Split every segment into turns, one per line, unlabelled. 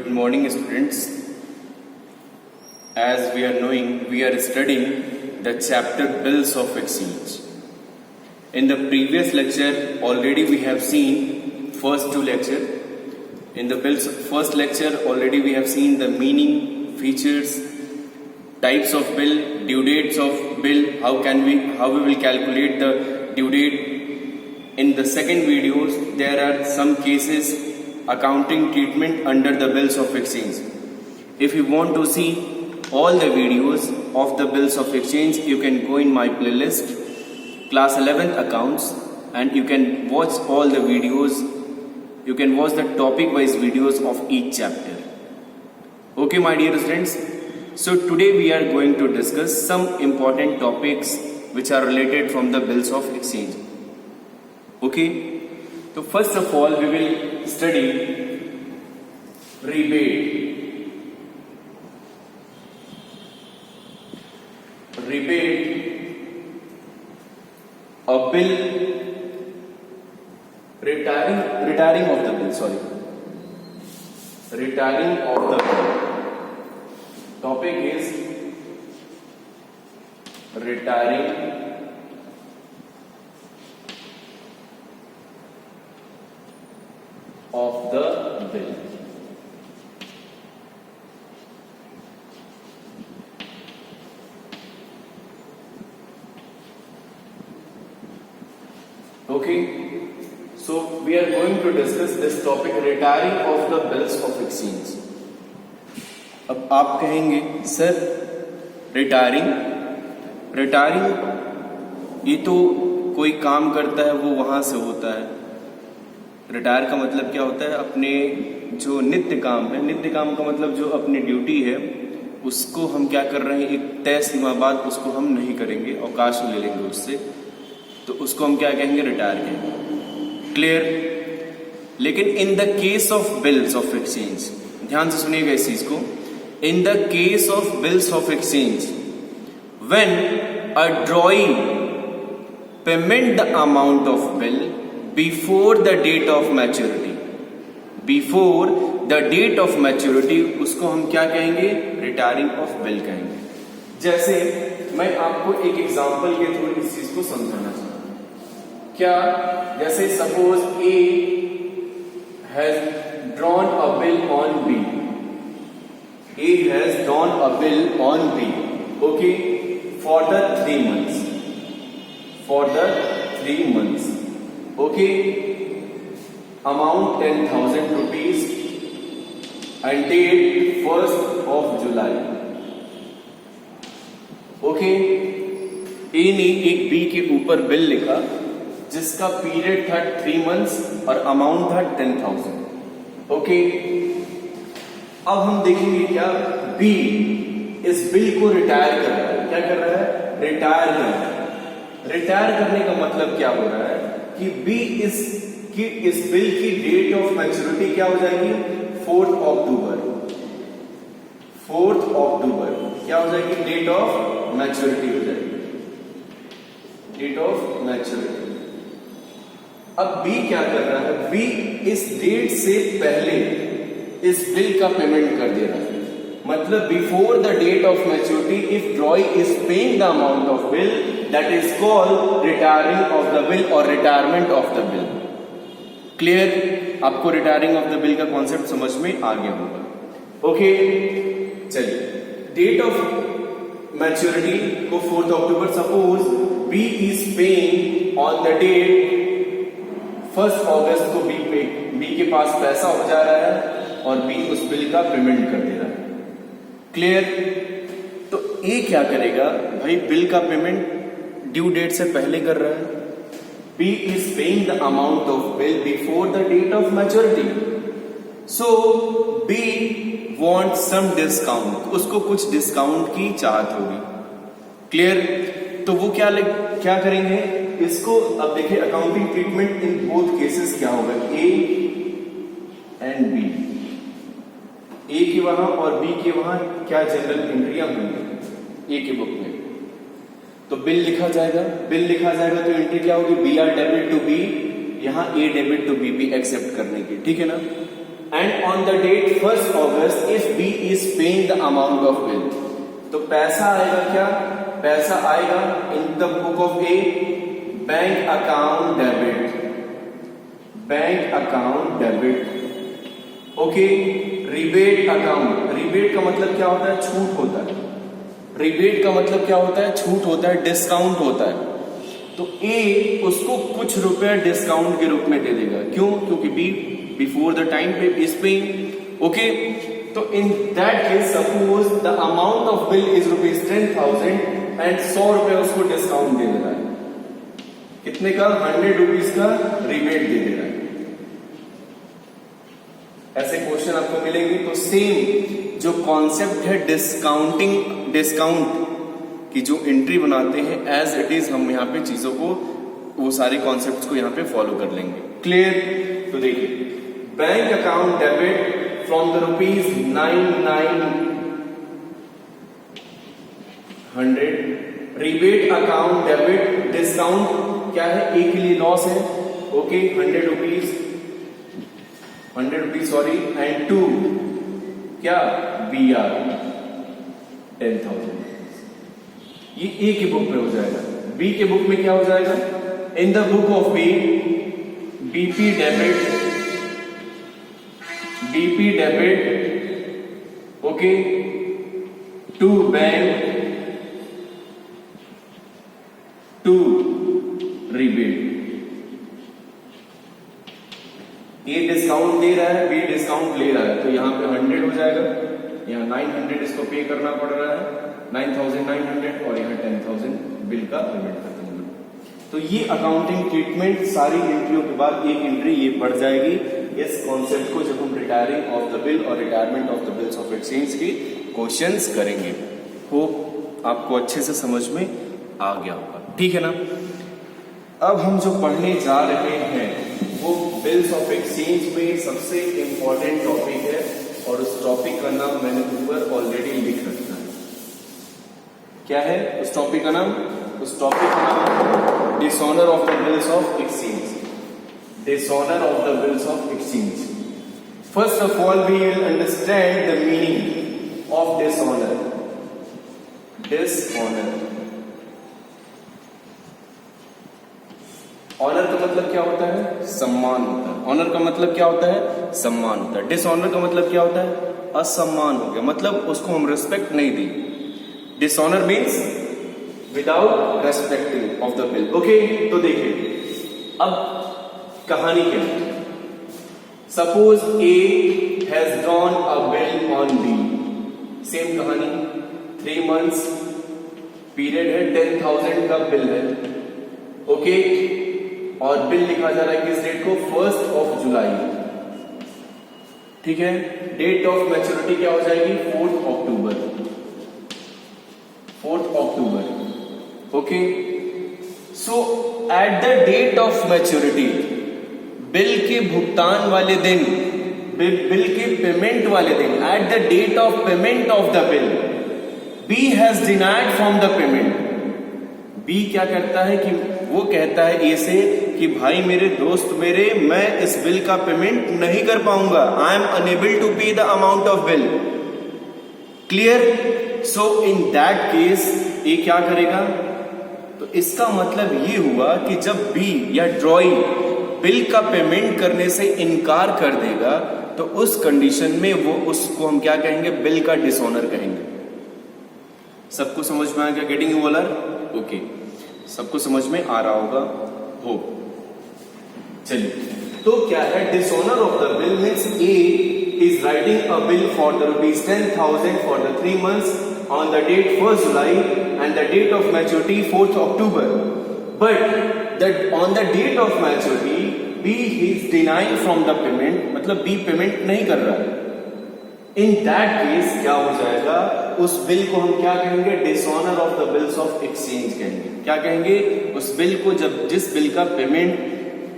Good morning, students. As we are knowing, we are studying the chapter Bills of Exchange. In the previous lecture, already we have seen first two lectures. In the bills first lecture, already we have seen the meaning, features, types of bill, due dates of bill, how we will calculate the due date. In the second videos, there are some cases accounting treatment under the bills of exchange. If you want to see all the videos of the bills of exchange, you can go in my playlist class 11th accounts and you can watch all the videos. You can watch the topic wise videos of each chapter. Okay, my dear students. So today we are going to discuss some important topics which are related from the bills of exchange. Okay, so first of all we will study rebate. A bill, retiring of the bill, retiring of the bill. Topic is retiring of the bill. Okay, so we are going to discuss this topic, retiring of the bills of exchange. अब आप कहेंगे sir retiring ये तो कोई काम करता है वो वहां से होता है। रिटायर का मतलब क्या होता है? अपने जो नित्य काम है, नित्य काम का मतलब जो अपनी ड्यूटी है उसको हम क्या कर रहे हैं, एक तय सीमा बाद उसको हम नहीं करेंगे, अवकाश ले लेंगे उससे, तो उसको हम क्या कहेंगे? रिटायर कहेंगे। क्लियर? लेकिन in the case of bills of exchange, ध्यान से सुनिएगा इस चीज को, in the case of bills of exchange when a drawee payment the amount of bill before the date of maturity, before the date of maturity, उसको हम क्या कहेंगे? रिटायरिंग ऑफ बिल कहेंगे। जैसे मैं आपको एक एग्जांपल के थ्रू इस चीज को समझाना चाहता हूं। क्या? जैसे suppose A has drawn a bill on B, A has drawn a bill on B, okay, for the 3 months. For the 3 months, okay, amount 10,000 rupees and date 1st of July. Okay, A ने एक B के ऊपर bill लिखा जिसका period था 3 months और amount था 10,000. Okay, अब हम देखेंगे क्या बी इस बिल को रिटायर कर रहा है। क्या कर रहा है? रिटायर कर रहा है। रिटायर करने का मतलब क्या हो रहा है कि बी इस बिल की डेट ऑफ मैच्योरिटी क्या हो जाएगी? 4th अक्टूबर। 4th अक्टूबर क्या हो जाएगी? डेट ऑफ मैच्योरिटी हो जाएगी, डेट ऑफ मैच्योरिटी। अब बी क्या कर रहा है? बी इस डेट से पहले इस बिल का पेमेंट कर दे रहा है। मतलब before the date of maturity if drawee is paying the amount of bill, that is called retiring of the bill और retirement of the bill. Clear? आपको रिटायरिंग ऑफ द बिल का concept समझ में आ गया होगा। ओके, चलिए, date of maturity को 4th अक्टूबर। Suppose B is paying on the date 1st अगस्त को बी के पास पैसा हो जा रहा है और बी उस बिल का पेमेंट कर दे रहा है। क्लियर? तो ए क्या करेगा भाई? बिल का पेमेंट ड्यू डेट से पहले कर रहा है। B is paying the amount of bill before the date of maturity, so B want some discount, उसको कुछ डिस्काउंट की चाहत होगी। क्लियर? तो वो क्या करेंगे इसको? अब देखिए accounting treatment in both cases क्या होगा? ए एंड बी, ए के वहां और बी के वहां क्या जनरल एंट्रियां होंगी ए के बुक में? तो बिल लिखा जाएगा, तो एंट्री क्या होगी? B R debit to B, यहां A debit to B accept करने की, ठीक है ना? And on the date 1st August if B is paying the amount of bill. तो पैसा आएगा क्या? पैसा आएगा in the book of A bank account debit, bank account debit. Okay, rebate account, rebate का मतलब क्या होता है? छूट होता है। रिबेट का मतलब क्या होता है? छूट होता है, डिस्काउंट होता है। तो ए उसको कुछ रुपए डिस्काउंट के रूप में दे देगा। क्यों? क्योंकि बी बिफोर द टाइम पे इज पेइंग। ओके, तो इन that case suppose the amount of bill is ₹10,000 and 100 रुपए उसको डिस्काउंट दे दे रहा है। कितने का? 100 रुपीज का रिबेट दे दे रहा है। ऐसे क्वेश्चन आपको मिलेंगे। तो सेम जो कॉन्सेप्ट है डिस्काउंटिंग, डिस्काउंट की जो एंट्री बनाते हैं एज इट इज, हम यहाँ पे चीजों को, वो सारे कॉन्सेप्ट्स को यहाँ पे फॉलो कर लेंगे। क्लियर? तो देखिए, bank account debit from the ₹9900, rebate account debit, discount क्या है? ए के लिए लॉस है। Okay, 100 rupees sorry, and to क्या? B R 10,000। ये ए की बुक में हो जाएगा। बी के बुक में क्या हो जाएगा? In the book of B BP debit, BP debit, okay, to bank, to rebate. A discount दे रहा है, बी डिस्काउंट ले रहा है, तो यहां पे 100 हो जाएगा। यहाँ 900 इसको पे करना पड़ रहा है, 9,900, और यहाँ 10,000 बिल का पेमेंट खत्म होगा। तो ये अकाउंटिंग ट्रीटमेंट सारी एंट्रियों के बाद एक एंट्री ये बढ़ जाएगी इस कॉन्सेप्ट को, जब हम रिटायरिंग ऑफ द बिल और retirement of the bills of exchange के क्वेश्चंस करेंगे। होप आपको अच्छे से समझ में आ गया होगा। ठीक है ना? अब हम जो पढ़ने जा रहे हैं वो बिल्स ऑफ एक्सचेंज में सबसे इंपॉर्टेंट टॉपिक है, और उस टॉपिक का नाम मैंने ऊपर ऑलरेडी लिख रखा है। क्या है उस टॉपिक का नाम? उस टॉपिक का नाम dishonour of the bills of exchange, dishonour of the bills of exchange. First of all we will understand the meaning of dishonour. Dishonour, honour का मतलब क्या होता है? सम्मान होता है। ऑनर का मतलब क्या होता है? सम्मान होता है। डिसऑनर का मतलब क्या होता है? असम्मान हो गया, मतलब उसको हम रिस्पेक्ट नहीं दी। Dishonour means without respecting of the bill. Okay, तो देखिए अब कहानी क्या है। Suppose A has drawn a bill on B, same कहानी, 3 months पीरियड है, 10,000 का बिल है। ओके, और बिल लिखा जा रहा है किस डेट को? 1 जुलाई। ठीक है, डेट ऑफ मैच्योरिटी क्या हो जाएगी? 4 अक्टूबर। 4 अक्टूबर। Okay, so at the date of maturity, bill के भुगतान वाले दिन, बिल के पेमेंट वाले दिन, at the date of payment of the bill, B has denied from the payment. B क्या करता है कि वो कहता है ए से कि भाई मेरे दोस्त मेरे, मैं इस बिल का पेमेंट नहीं कर पाऊंगा, I am unable to pay the amount of bill. Clear? So in that case A क्या करेगा? तो इसका मतलब ये हुआ कि जब बी या ड्रॉई बिल का पेमेंट करने से इनकार कर देगा, तो उस कंडीशन में वो, उसको हम क्या कहेंगे? बिल का डिसऑनर कहेंगे। सबको समझ में आ गया? Getting you all? ओके, सबको समझ में आ रहा होगा हो। चलिए, तो क्या है dishonour of the bill? Means A is writing a bill for the ₹10,000 for the 3 months on the date 1st July and the date of maturity 4th October, but that on the date of maturity B is denying from the payment, मतलब B payment नहीं कर रहा है। इन that case क्या हो जाएगा? उस bill को हम क्या कहेंगे? Dishonour of the bills of exchange कहेंगे। क्या कहेंगे? उस बिल को, जब जिस बिल का पेमेंट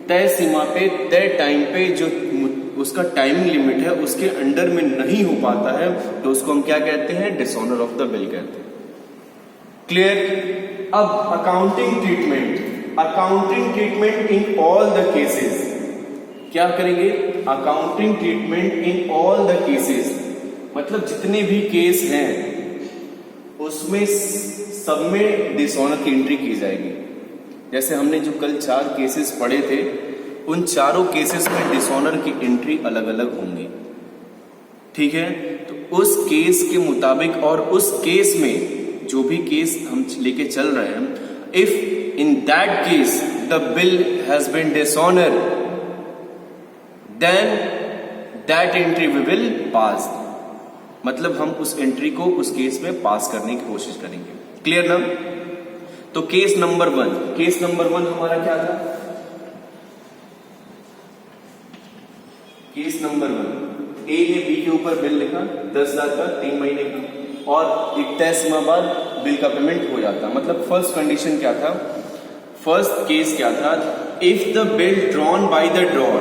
तय सीमा पे, तय टाइम पे, जो उसका टाइमिंग लिमिट है उसके अंडर में नहीं हो पाता है, तो उसको हम क्या कहते हैं? डिसऑनर ऑफ द बिल कहते हैं। क्लियर? अब accounting treatment, accounting treatment in all the cases, क्या करेंगे, accounting treatment in all the cases, मतलब जितने भी केस हैं उसमें सब में डिसऑनर की एंट्री की जाएगी। जैसे हमने जो कल 4 केसेस पढ़े थे, उन चारों केसेस में डिसऑनर की एंट्री अलग अलग होंगी। ठीक है, तो उस केस के मुताबिक और उस केस में जो भी केस हम लेके चल रहे हैं, if in that case the bill has been dishonour, then that entry we will pass, मतलब हम उस एंट्री को उस केस में पास करने की कोशिश करेंगे। क्लियर ना? तो केस नंबर 1 हमारा क्या था? केस नंबर 1, ए ने बी के ऊपर बिल लिखा 10,000 का 3 महीने का, और 21 माह बाद बिल का पेमेंट हो जाता। मतलब फर्स्ट कंडीशन क्या था, फर्स्ट केस क्या था, if the bill drawn by the drawer,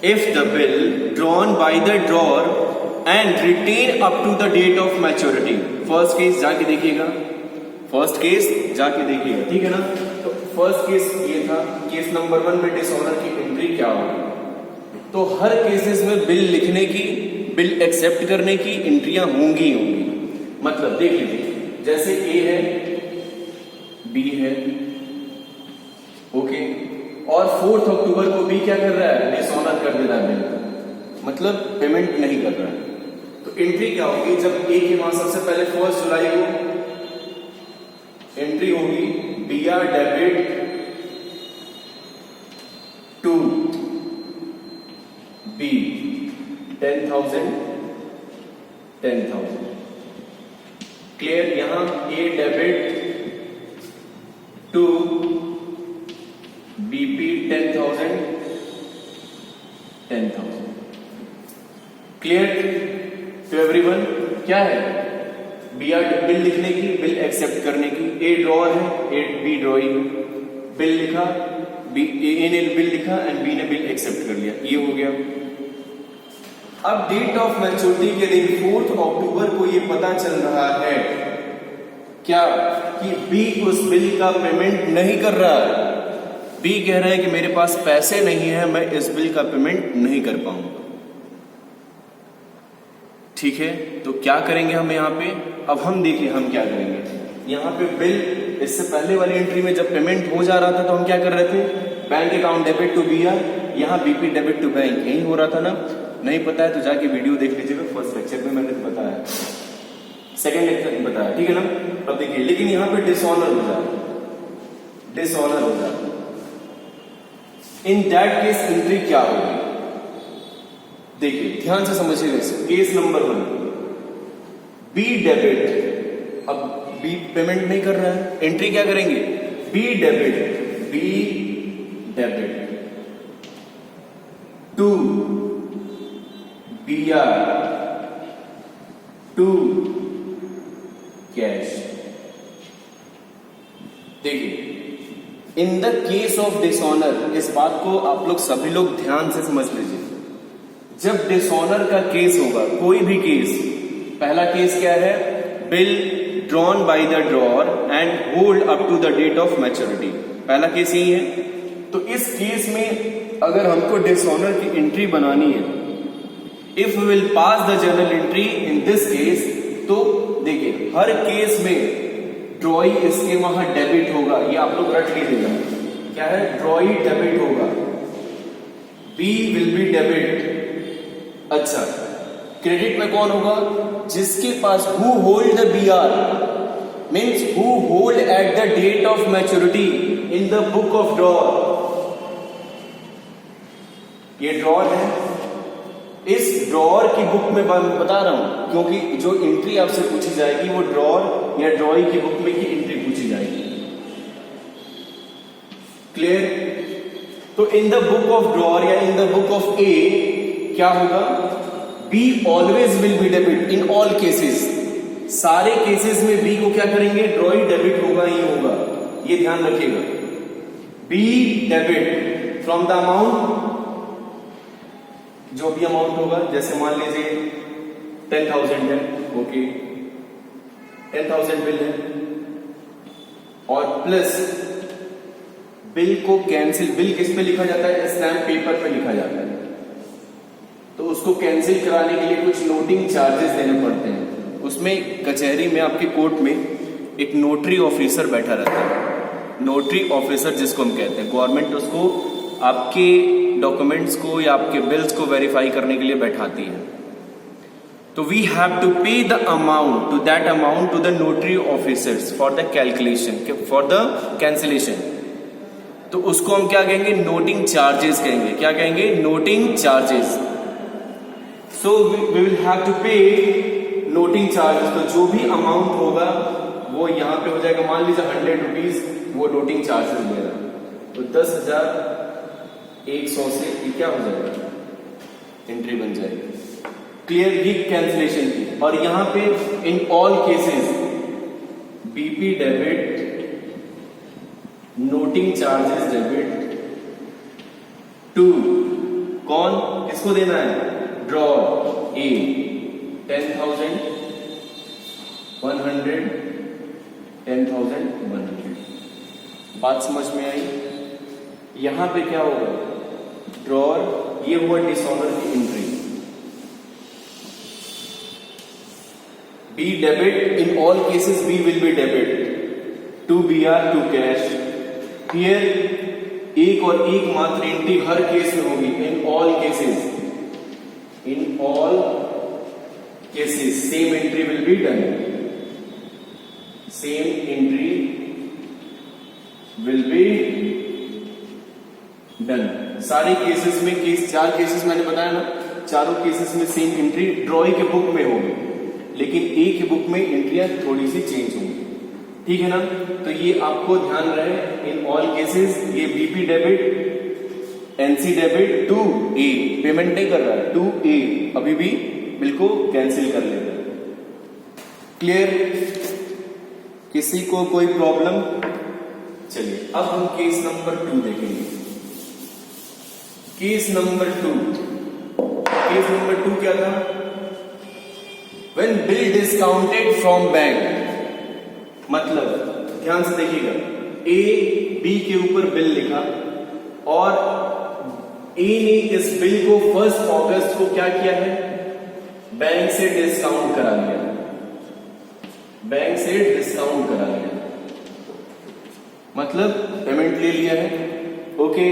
if the bill drawn by the drawer and retain up to the date of maturity. First case जाके देखिएगा, फर्स्ट केस जाके देखिएगा, ठीक है ना? तो फर्स्ट केस ये था, केस नंबर 1 में डिसऑनर की एंट्री क्या होगी। तो हर केसेस में बिल लिखने की, बिल एक्सेप्ट करने की एंट्रियां होंगी। मतलब देख लीजिए, जैसे ए है, बी है, ओके, और 4 अक्टूबर को बी क्या कर रहा है, डिसऑनर कर दे रहा है बिल, मतलब पेमेंट नहीं कर रहा है। तो एंट्री क्या होगी, जब ए की माह सबसे पहले 1 जुलाई को एंट्री होगी, B R debit to B 10,000। Clear? यहां A debit to BP 10,000। Clear to everyone? क्या है, बी आर बिल लिखने की, बिल एक्सेप्ट करने की, ए ड्रॉअर है, ए बी ड्रॉइंग, बिल लिखा, बी ए ने बिल लिखा एंड बी ने बिल एक्सेप्ट कर लिया, ये हो गया। अब डेट ऑफ मैच्योरिटी के दिन 4 अक्टूबर को ये पता चल रहा है क्या, कि बी उस बिल का पेमेंट नहीं कर रहा है। बी कह रहा है कि मेरे पास पैसे नहीं है, मैं इस बिल का पेमेंट नहीं कर पाऊंगा। ठीक है, तो क्या करेंगे हम यहाँ पे, अब हम देखिए हम क्या करेंगे। यहाँ पे बिल, इससे पहले वाली एंट्री में जब पेमेंट हो जा रहा था तो हम क्या कर रहे थे, bank account debit to B R, यहाँ बीपी डेबिट टू बैंक, यही हो रहा था ना। नहीं पता है तो जाके वीडियो देख लीजिएगा, फर्स्ट लेक्चर में मैंने बताया, सेकंड लेक्चर में बताया, ठीक है ना। अब देखिए, लेकिन यहाँ पे डिसऑनर हो जाता, इन दैट केस एंट्री क्या होगी, देखिए ध्यान से समझिएगा इसे। केस नंबर 1, बी डेबिट, अब बी पेमेंट नहीं कर रहा है, एंट्री क्या करेंगे, B debit to B R to cash. देखिए, in the case of dishonour, इस बात को आप लोग सभी लोग ध्यान से समझ लीजिए। जब डिसऑनर का केस होगा, कोई भी केस, पहला केस क्या है, bill drawn by the drawer and hold up to the date of maturity, पहला केस यही है। तो इस केस में अगर हमको डिसऑनर की एंट्री बनानी है, if we will pass the journal entry in this case, तो देखिए हर केस में ड्रॉई इसके वहां डेबिट होगा, ये आप लोग रट लीजिएगा, क्या है, ड्रॉई डेबिट होगा, बी विल बी डेबिट। अच्छा, क्रेडिट में कौन होगा, जिसके पास, who hold the B R means who hold at the date of maturity in the book of drawer. ये ड्रॉअर है, इस ड्रॉअर की बुक में बता रहा हूं, क्योंकि जो एंट्री आपसे पूछी जाएगी वो ड्रॉअर या ड्रॉई की बुक में की एंट्री पूछी जाएगी। क्लियर? तो इन द बुक ऑफ ड्रॉअर या इन द बुक ऑफ ए क्या होगा, be always will be debit in all cases, सारे केसेस में बी को क्या करेंगे, ड्रॉई डेबिट होगा ही होगा, ये ध्यान रखिएगा। B debit from the amount, जो भी अमाउंट होगा, जैसे मान लीजिए 10,000 है, ओके, 10,000 बिल है, और प्लस बिल को कैंसिल, बिल किस पे लिखा जाता है, स्टैम्प पेपर पेपर पे लिखा जाता है, तो उसको कैंसिल कराने के लिए कुछ नोटिंग चार्जेस देने पड़ते हैं। उसमें कचहरी में, आपके कोर्ट में एक नोटरी ऑफिसर बैठा रहता है। नोटरी ऑफिसर जिसको हम कहते हैं, गवर्नमेंट उसको आपके डॉक्यूमेंट्स को या आपके बिल्स को वेरीफाई करने के लिए बैठाती है। तो we have to pay the amount, to that amount to the notary officers for the calculation, for the cancellation. तो उसको हम क्या कहेंगे? नोटिंग चार्जेस कहेंगे। क्या कहेंगे? Noting charges. So we will have to pay noting charges. तो जो भी अमाउंट होगा वो यहाँ पे हो जाएगा, मान लीजिए 100 रुपीज वो नोटिंग चार्जेस मेरा, तो 10,100 से ये क्या हो जाएगा? एंट्री बन जाएगी। क्लियर? ये कैंसिलेशन की। और यहां पे in all cases BP debit, noting charges debit to कौन, किसको देना है? Drawer A 10,000, 100, 10,100। बात समझ में आई? यहां पे क्या होगा? ड्रॉर, ये हुआ डिसऑनर की entry. B debit, in all cases B will be debit to BR to cash. Here एक और एक मात्र एंट्री हर केस में होगी। In all cases, in all cases same entry will be done. Same entry will be done. सारे cases में, case 4 cases मैंने बताया ना, चारों केसेस में सेम एंट्री ड्रॉई के बुक में होगी, लेकिन ए की बुक में एंट्रियां थोड़ी सी चेंज होंगी। ठीक है ना? तो ये आपको ध्यान रहे, इन ऑल केसेस ये BP debit, NC debit to A, payment नहीं कर रहा है, टू ए अभी भी बिल्कुल कैंसिल कर लेगा। क्लियर? किसी को कोई प्रॉब्लम? चलिए अब हम केस नंबर 2 देखेंगे। केस नंबर 2, केस नंबर 2 क्या था? When bill discounted from bank, मतलब ध्यान से देखिएगा, ए बी के ऊपर बिल लिखा और ए ने इस बिल को 1 अगस्त को क्या किया है? बैंक से डिस्काउंट करा लिया। बैंक से डिस्काउंट करा लिया, मतलब पेमेंट ले लिया है। ओके।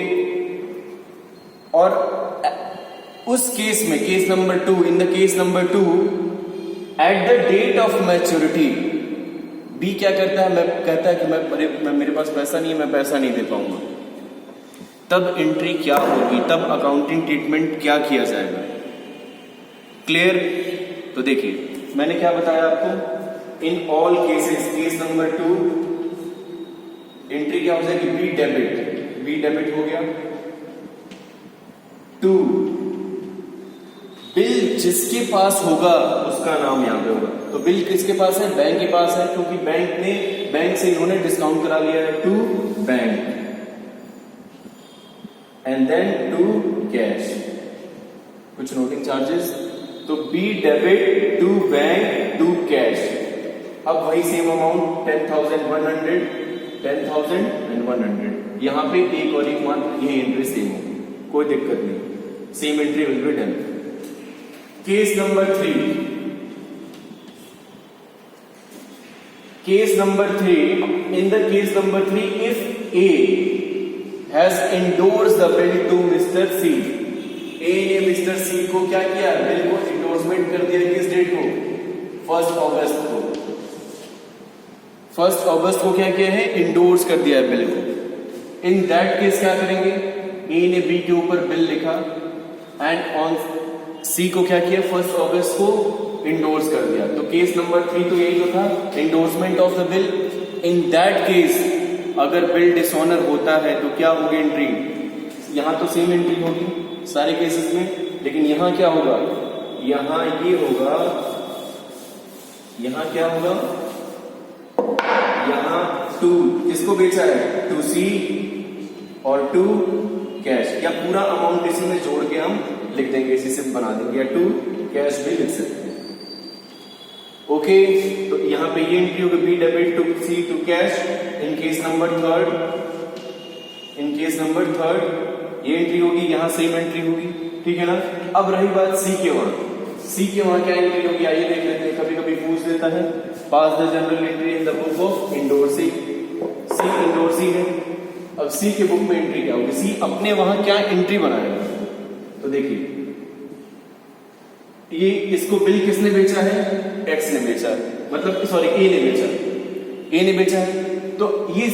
और उस केस में, case number 2, in the case number 2, at the date of maturity, B क्या करता है? मैं कहता है कि मैं मेरे पास पैसा नहीं है, मैं पैसा नहीं दे पाऊंगा। तब एंट्री क्या होगी? तब अकाउंटिंग ट्रीटमेंट क्या किया जाएगा? क्लियर? तो देखिए मैंने क्या बताया आपको, इन all cases, case number 2 entry क्या हो जाएगी? बी डेबिट, बी डेबिट हो गया। 2 बिल जिसके पास होगा उसका नाम यहां पे होगा। तो बिल किसके पास है? बैंक के पास है, क्योंकि बैंक से इन्होंने डिस्काउंट करा लिया है। To bank and then to cash, कुछ नोटिंग चार्जेस। तो B debit to bank to cash. अब वही सेम अमाउंट 10,100, 10,100। यहां पे एक और एक मात्र ये एंट्री सेम होगी, कोई दिक्कत नहीं, same entry will be done. Case number 3, case number 3, in the case number 3, if A has endorse the bill to mister C, A ने मिस्टर सी को क्या किया? बिल को एंडोर्समेंट कर दिया। किस डेट को? 1 अगस्त को। 1 अगस्त को क्या किया है? एंडोर्स कर दिया है बिल को। इन दैट केस क्या करेंगे? ए ने बी के ऊपर बिल लिखा एंड ऑन सी को क्या किया? 1 अगस्त को इंडोर्स कर दिया। तो केस नंबर 3 तो यही तो था, endorsement of the bill. In that case अगर बिल डिसऑनर होता है तो क्या होगी एंट्री? यहां तो सेम एंट्री होगी सारे केसेस में, लेकिन यहां क्या होगा? यहां ये होगा, यहां क्या होगा? यहां टू किसको बेचा है? टू सी और टू कैश, या पूरा अमाउंट इसी में जोड़ के हम लिख देंगे, इसी से बना देंगे, या टू कैश भी लिख सकते हैं। ओके, तो यहां पे ये एंट्री होगी B debit to C to cash. In case number 3, in case number 3 ये एंट्री होगी, यहाँ सेम एंट्री होगी, ठीक है ना। अब रही बात सी के वहां, सी के वहां क्या एंट्री होगी, आइए देख लेते हैं। कभी कभी पूछ देता है, pass the general entry in the book of endorsee, C endorsee है। अब सी के बुक में एंट्री क्या होगी, सी अपने वहां क्या एंट्री बनाएगा। तो देखिए ये इसको बिल किसने बेचा है, एक्स ने बेचा है, मतलब सॉरी ए ने बेचा, ए ने बेचा है। तो ये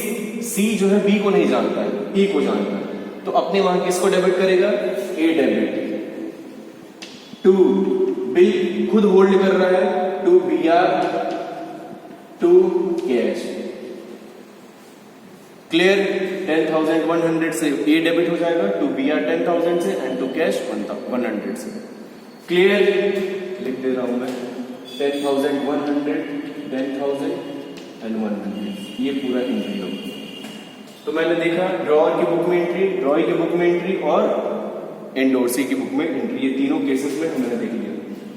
सी जो है बी को नहीं जानता है, ए को जानता है, तो अपने वहां किसको डेबिट करेगा, ए डेबिट टू बिल खुद होल्ड कर रहा है, to B R to cash. Clear, 10,100 से ए डेबिट हो जाएगा, टू बी आर 10,000 से एंड टू कैश 100 से। क्लियर, लिख दे रहा हूं मैं 10,100, 10,000 एंड 100, ये पूरा एंट्री होगा। तो मैंने देखा ड्रॉअर की बुक में एंट्री, ड्रॉई की बुक में एंट्री और एंडोर्सी की बुक में एंट्री, ये तीनों केसेस में हमने देख लिया।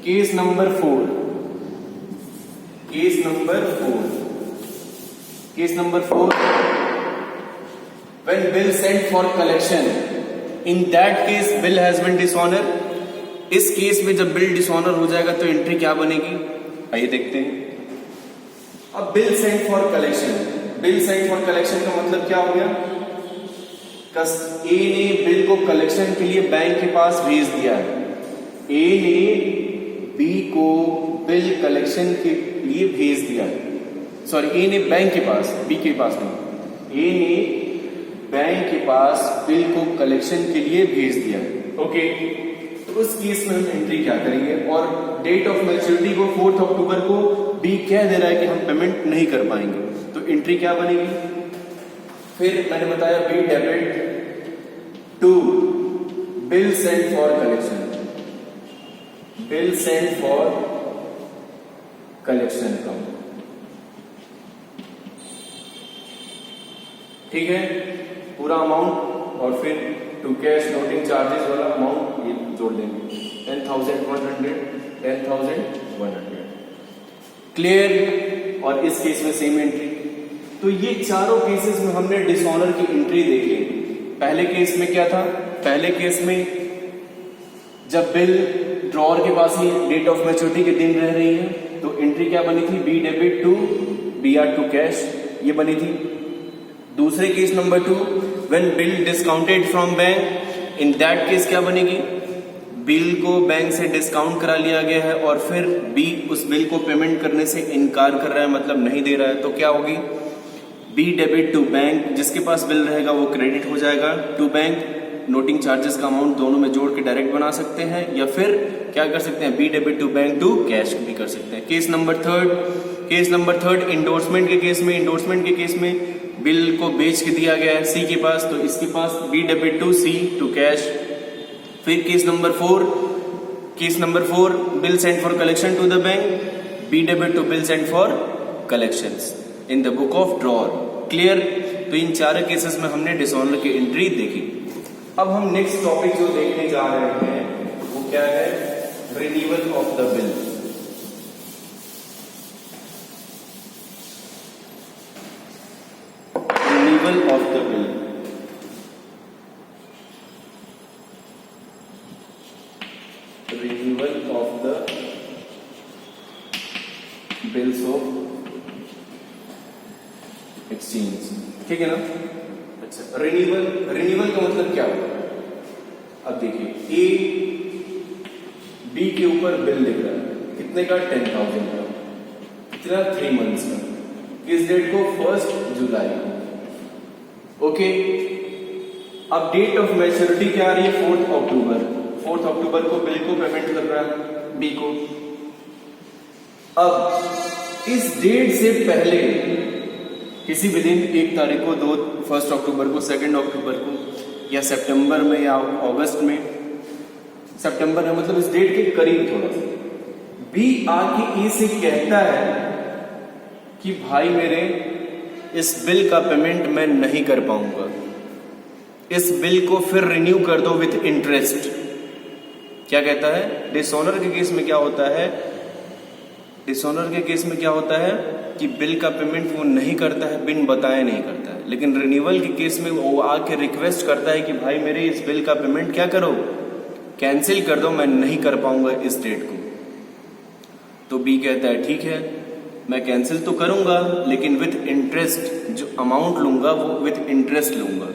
Case number 4, case number 4, case number 4, when bill sent for collection, in that case bill has been dishonor। इस केस में जब बिल डिसऑनर हो जाएगा तो एंट्री क्या बनेगी, आइए देखते हैं। अब bill sent for collection, bill sent for collection का मतलब क्या हो गया, ए ने बिल को कलेक्शन के लिए बैंक के पास भेज दिया है, ए ने बी को बिल कलेक्शन के लिए भेज दिया है, सॉरी ए ने बैंक के पास, बी के पास नहीं, ए ने बैंक के पास बिल को कलेक्शन के लिए भेज दिया है। ओके, उस केस में हम एंट्री क्या करेंगे, और डेट ऑफ मैच्योरिटी को 4 अक्टूबर को बी कह दे रहा है कि हम पेमेंट नहीं कर पाएंगे, तो एंट्री क्या बनेगी। फिर मैंने बताया B debit to bill sent for collection, bill sent for collection का, ठीक है, पूरा अमाउंट और फिर टू कैश नोटिंग चार्जेस वाला अमाउंट ये जोड़ देंगे, 10,100, 10,100। क्लियर, और इस केस में सेम एंट्री। तो ये चारों केसेस में हमने डिसऑनर की एंट्री देखी। पहले केस में क्या था, पहले केस में जब बिल ड्रॉअर के पास ही डेट ऑफ मैच्योरिटी के दिन रह रही है तो एंट्री क्या बनी थी, B debit to B R to cash, ये बनी थी। दूसरे case number 2, when bill discounted from bank, in that case क्या बनेगी, बिल को बैंक से डिस्काउंट करा लिया गया है और फिर बी उस बिल को पेमेंट करने से इनकार कर रहा है, मतलब नहीं दे रहा है, तो क्या होगी, बी डेबिट टू बैंक, जिसके पास बिल रहेगा वो क्रेडिट हो जाएगा टू बैंक, नोटिंग चार्जेस का अमाउंट दोनों में जोड़ के डायरेक्ट बना सकते हैं, या फिर क्या कर सकते हैं, B debit to bank to cash भी कर सकते हैं। Case number 3, case number 3 endorsement के केस में, इंडोर्समेंट के केस में बिल को बेच के दिया गया है सी के पास, तो इसके पास B debit to C to cash. फिर case number 4, case number 4 bill sent for collection to the bank, B debit to bill sent for collection in the book of drawer. Clear, तो इन चार cases में हमने dishonour की entry देखी। अब हम next topic जो देखने जा रहे हैं वो क्या है, renewal of the bill. Renewal of the bill, renewal of the bills of exchange, ठीक है ना। अच्छा, रिन्यूअल, रिन्यूअल का मतलब क्या होगा, अब देखिए ए बी के ऊपर बिल लिख रहा है, कितने का, 10,000 का, कितना, 3 मंथ्स का, किस डेट को, 1 जुलाई। ओके, अब डेट ऑफ मैच्योरिटी क्या आ रही है, 4 अक्टूबर, 4 अक्टूबर को बिल को पेमेंट कर रहा है बी को। अब इस डेट से पहले किसी भी दिन, 1 तारीख को, 1 अक्टूबर को, 2 अक्टूबर को, या सितंबर में या अगस्त में, सितंबर में मतलब इस डेट के करीब थोड़ा सा, बी आके ए से कहता है कि भाई मेरे इस बिल का पेमेंट मैं नहीं कर पाऊंगा, इस बिल को फिर रिन्यू कर दो विथ इंटरेस्ट। क्या कहता है, डिसऑनर के केस में क्या होता है, डिसऑनर के केस में क्या होता है कि बिल का पेमेंट वो नहीं करता है, बिन बताए नहीं करता है। लेकिन रिन्यूअल के केस में वो आके रिक्वेस्ट करता है कि भाई मेरे इस बिल का पेमेंट क्या करो, कैंसिल कर दो, मैं नहीं कर पाऊंगा इस डेट को। तो बी कहता है ठीक है, मैं कैंसिल तो करूंगा लेकिन विथ इंटरेस्ट, जो अमाउंट लूंगा वो विथ इंटरेस्ट लूंगा।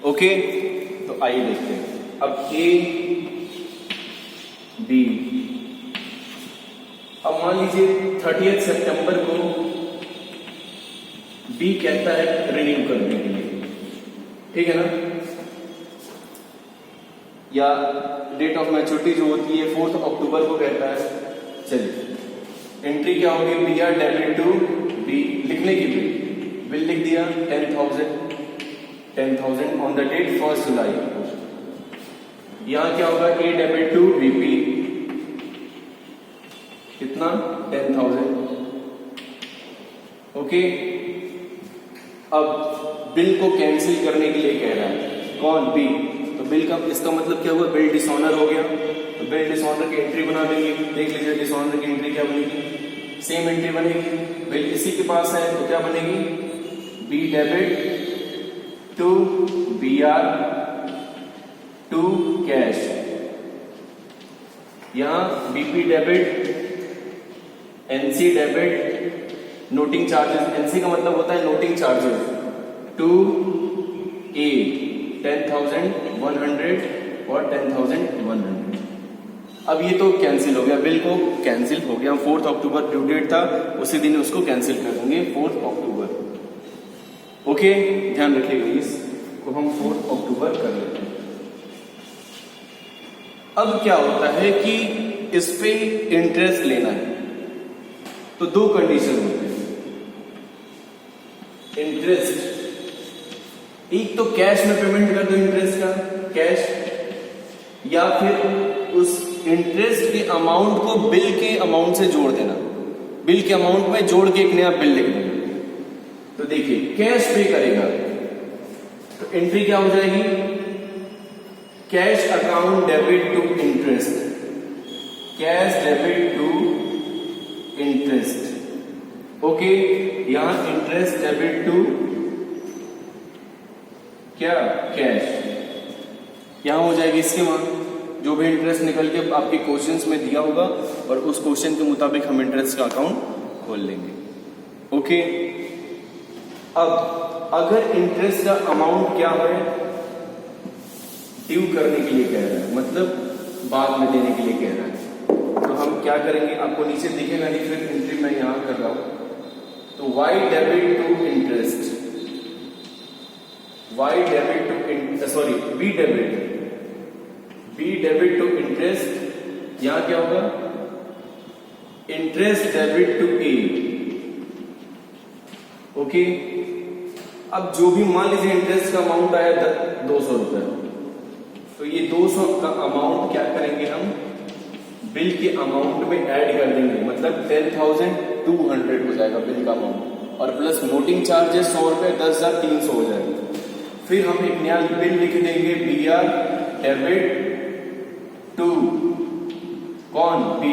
ओके, तो आइए देखते हैं। अब ए बी, अब मान लीजिए 30 सितंबर को बी कहता है रिन्यू करने के लिए, ठीक है ना, या डेट ऑफ मैच्योरिटी जो होती है 4 अक्टूबर को कहता है। चलिए एंट्री क्या होगी, B R debit to B, लिखने की बिल लिख दिया 10,000 ऑन द डेट 1 जुलाई। यहां क्या होगा, ए डेबिट टू बीपी, कितना 10,000। ओके, अब बिल को कैंसिल करने के लिए कह रहा है कौन, बी। तो बिल का इसका मतलब क्या हुआ, बिल डिसऑनर हो गया। तो बिल डिसऑनर की एंट्री बना देंगे। देख लीजिए डिसऑनर की एंट्री क्या बनेगी, सेम एंट्री बनेगी। बिल इसी के पास है तो क्या बनेगी, B debit to B R to cash. यहां BP debit, NC debit, noting charges, NC का मतलब होता है नोटिंग चार्जेस, टू ए 10,100 और 10,100। अब ये तो कैंसिल हो गया, बिल को कैंसिल हो गया। 4 अक्टूबर ड्यू डेट था, उसी दिन उसको कैंसिल कर देंगे 4 अक्टूबर। ओके, ध्यान रखिएगा, इसको हम 4 अक्टूबर कर लेते हैं। अब क्या होता है कि इस पे इंटरेस्ट लेना है, तो दो कंडीशन होते हैं इंटरेस्ट। एक तो कैश में पेमेंट कर दो इंटरेस्ट का, कैश, या फिर उस इंटरेस्ट के अमाउंट को बिल के अमाउंट से जोड़ देना, बिल के अमाउंट में जोड़ के एक नया बिल लिख देना। तो देखिए कैश पे करेगा तो एंट्री क्या हो जाएगी, cash account debit to interest, cash debit to interest. Okay, यहां इंटरेस्ट डेबिट टू क्या, कैश। यहां हो जाएगी इसके वहां जो भी इंटरेस्ट निकल के आपके क्वेश्चंस में दिया होगा, और उस क्वेश्चन के मुताबिक हम इंटरेस्ट का अकाउंट खोल लेंगे। ओके, अब अगर इंटरेस्ट का अमाउंट क्या है, ड्यू करने के लिए कह रहा है, मतलब बाद में देने के लिए कह रहा है, तो हम क्या करेंगे, आपको नीचे दिखेगा नहीं, फिर एंट्री मैं यहां कर रहा हूं। तो Y debit to interest, Y debit to sorry B debit to interest. यहां क्या होगा, interest debit to A. Okay, अब जो भी मान लीजिए इंटरेस्ट का अमाउंट आया 200 रुपए, तो ये 200 का अमाउंट क्या करेंगे हम, बिल के अमाउंट में ऐड कर देंगे, मतलब 10,200 हो जाएगा बिल का अमाउंट, और प्लस नोटिंग चार्जेस 100 रुपए, 10,300 हो जाएगा। फिर हम एक नया बिल लिख देंगे, बी आर डेबिट टू कौन, बी,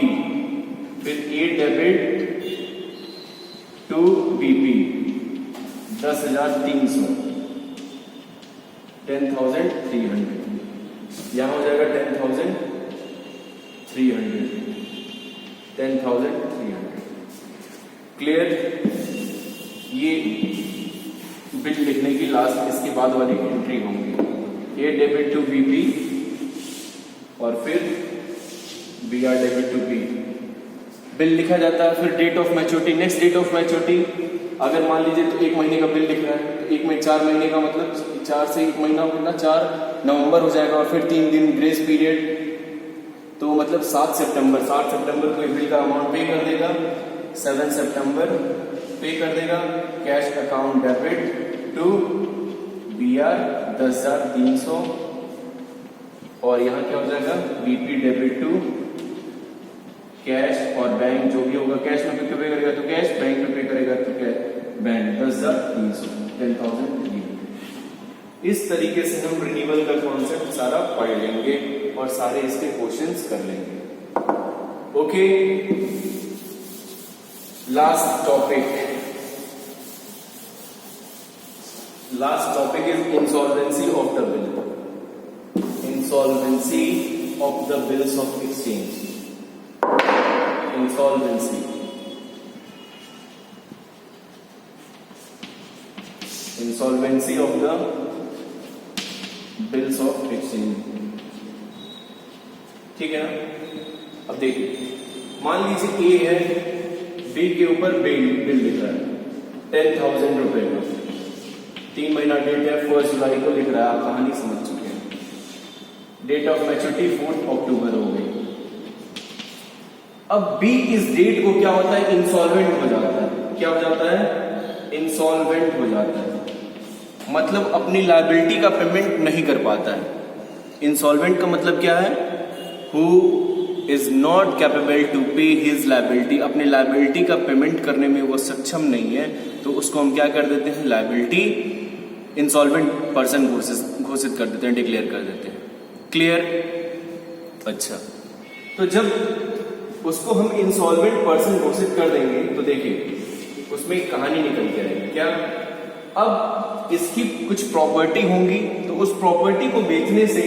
फिर ए डेबिट टू बीपी 10,300, 10,300। यहां हो जाएगा 10,300। क्लियर, ये बिल लिखने की लास्ट इसके बाद वाली एंट्री होंगी, ए डेबिट टू बीपी और फिर B R debit to B. Bill लिखा जाता है, फिर date of maturity, next date of maturity. अगर मान लीजिए तो 1 महीने का बिल लिख रहा है, तो 1 में 4 महीने का मतलब 4 से 1 महीना कितना, 4 नवंबर हो जाएगा, और फिर 3 दिन ग्रेस पीरियड, तो मतलब 7 सितंबर को बिल का अमाउंट पे कर देगा, 7 सितंबर पे कर देगा। Cash account debit to B R 10,300, और यहां क्या हो जाएगा, बीपी डेबिट टू कैश, और बैंक जो भी होगा कैश में पे करेगा तो कैश, बैंक में पे करेगा तो कैश, बैंक 10,300, 10,300। इस तरीके से हम रिन्यूअल का कॉन्सेप्ट सारा पढ़ लेंगे और सारे इसके क्वेश्चंस कर लेंगे। Okay, Last topic is insolvency of the bill. Insolvency of the bills of exchange. Insolvency of the bills of exchange. ठीक है ना? अब देखिए, मान लीजिए ए है, बी के ऊपर बिल लिख रहा है 10,000 रुपए का, 3 महीना डेट है, 1 जुलाई को लिख रहा है, आप कहानी समझ चुके हैं। डेट ऑफ मैच्योरिटी 4 अक्टूबर हो गई। अब बी इस डेट को क्या होता है, इंसॉल्वेंट हो जाता है। क्या हो जाता है? इंसॉल्वेंट हो जाता है, मतलब अपनी लायबिलिटी का पेमेंट नहीं कर पाता है। इंसॉल्वेंट का मतलब क्या है? Who is not capable to pay his liability, अपने लायबिलिटी का पेमेंट करने में वो सक्षम नहीं है, तो उसको हम क्या कर देते हैं, लायबिलिटी इंसॉल्वेंट पर्सन घोषित कर देते हैं, डिक्लेयर कर देते हैं। क्लियर? अच्छा, तो जब उसको हम इंसॉल्वेंट पर्सन घोषित कर देंगे तो देखिए उसमें एक कहानी निकल के आएगी। क्या? अब इसकी कुछ प्रॉपर्टी होंगी, तो उस प्रॉपर्टी को बेचने से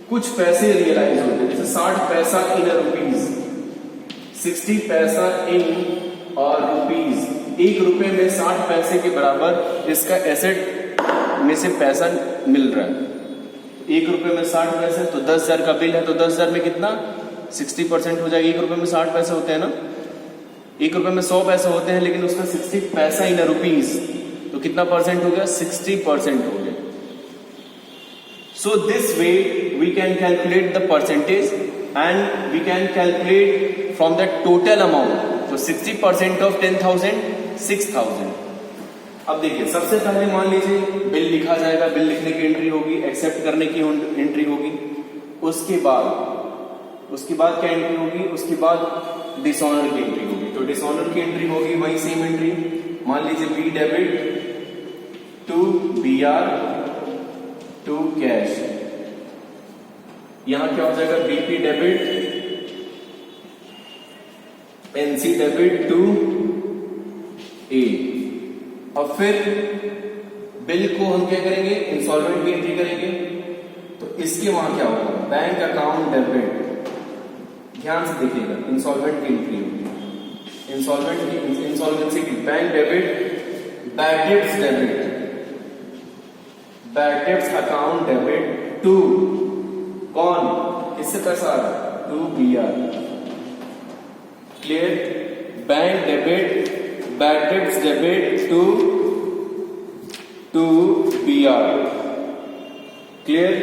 कुछ पैसे रियलाइज होते हैं, जैसे 60 पैसा इन रुपीज, 60 पैसा इन और रुपीज, 1 रुपए में 60 पैसे के बराबर इसका एसेट में से पैसा मिल रहा है। 1 रुपए में 60 पैसे, तो 10,000 का बिल है, तो 10,000 में कितना, 60% हो जाएगा। 1 रुपए में 60 पैसे होते हैं ना, 1 रुपए में 100 पैसे होते हैं, लेकिन उसका 60 पैसा इन रुपीज, तो कितना परसेंट हो गया, 60% हो गया। So this way we can calculate the percentage and we can calculate from the total amount. So 60% of 10,000, 6,000. अब देखिए, सबसे पहले मान लीजिए बिल लिखा जाएगा, बिल लिखने की एंट्री होगी, एक्सेप्ट करने की एंट्री होगी, उसके बाद क्या एंट्री होगी, उसके बाद डिसऑनर की एंट्री होगी। तो डिसऑनर की एंट्री होगी वही सेम एंट्री, मान लीजिए B debit to BR to cash, यहां क्या हो जाएगा, BP debit, NC debit to A। और फिर बिल को हम क्या करेंगे, इंसॉल्वेंट की एंट्री करेंगे, तो इसके वहां क्या होगा, बैंक अकाउंट डेबिट, ध्यान से देखिएगा, इंसॉल्वेंट की एंट्री होगी, इंसॉल्वेंसी की bank debit, bad debts debit, bad debts account debit to कौन, किससे पैसा आ रहा है, to BR। Clear? Bank debit, bad debts debit to BR। Clear?